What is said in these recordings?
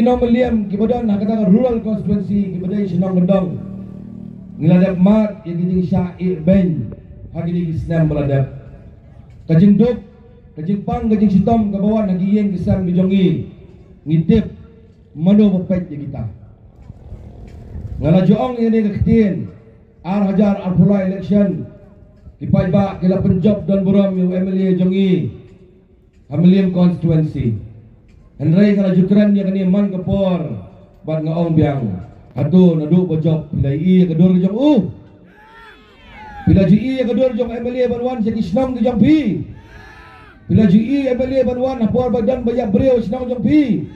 Ginong meliam kibadan hakata rural constituency kibadai Senong Gendong ngiladap mat yang gijing syair ben hagini Islam meladap kajing duk kajing pang kajing sitom kabawan hagiyeng kisam bijongi ngitip mano bepet ya kita ngalajoong ini keketin ar hajar ar pula election kipai ba kila penjob dan buram yung MLA jongi hamiliam constituency Henry kalau jukran dia kini man kepor bat ngaong biang atu nadu bojok bila i kedor jong bila ji i kedor jong MLA banwan seki Senong jong pi bila ji i MLA banwan apor badan bayak breu Senong jong pi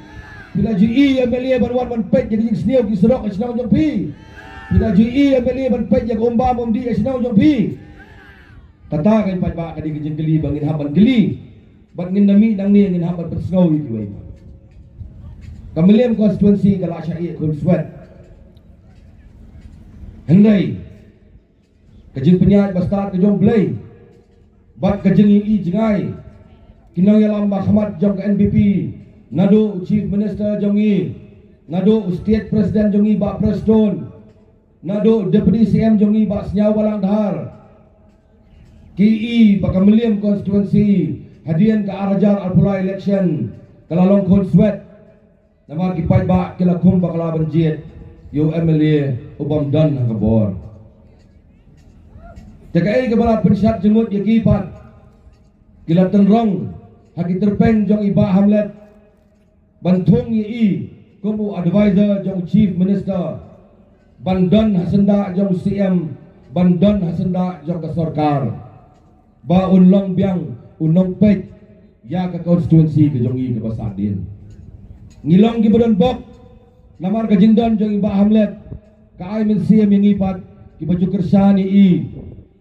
bila ji i MLA banwan man pet jadi sniau ki serok Senong jong pi bila ji i MLA ban pet jak omba momdi Senong jong pi kata kan pat ba kadi kejeng geli bangin haban geli bat ngin nami nang ni ngin haban persngau itu wei Kamiliam constituency kalau syai kun swat Henry kejeng penyat bastar kejong blay bat kejeng i jengai kinang yalam Ahmad jong ke NBP nado chief minister jongi nado state president jongi ba Preston nado deputy CM jongi ba Senyaw Walang Dahar ki Kamiliam constituency hadian ke Arajar Alpula election kalalong kun swat nama kipai ba kila kum bakala banjit yo MLA ubam dan kabor jagai kebala pensyat jengut ya kipat kila tenrong haki terpeng jong iba hamlet bantung yi kumu advisor jong chief minister bandan hasenda jong CM bandan hasenda jong ke sarkar ba unlong biang unong pet ya ke constituency ke jong i ke Pasadin ngilong gibadan bok namar kajindon jong iba hamlet kaay men siem yang ipat kibaju kersani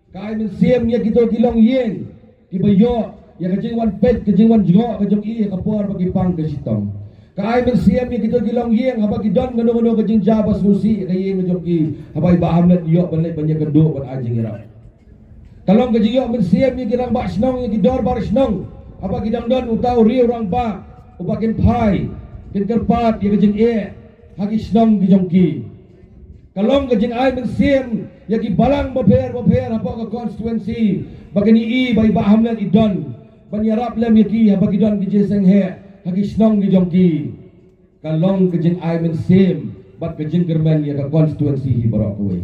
kaay men siem ya kito kilong yeng kibayo ya kajing wan pet kajing wan jgo kajong kapor bagi pang kasitong kaay men siem ya kito kilong yeng haba kidon ngano kajing jabas musi kayeng jong ki haba iba hamlet yo banlay banyak kedo ban ajing ira kalong kajing yo men siem ya kirang ba Senong ya kidor bar Senong haba kidang don utau ri orang ba ubakin pai kerpat ya kejeng hagi Senong kijongki kalong kejeng ay mensiem ya ki balang baper apa ke constituency bagani bai ba hamlet idon banyarap lem ya ki bagi don kijeseng hagi Senong kijongki kalong kejeng ay mensiem bat kejeng germen ya ke constituency hi barok we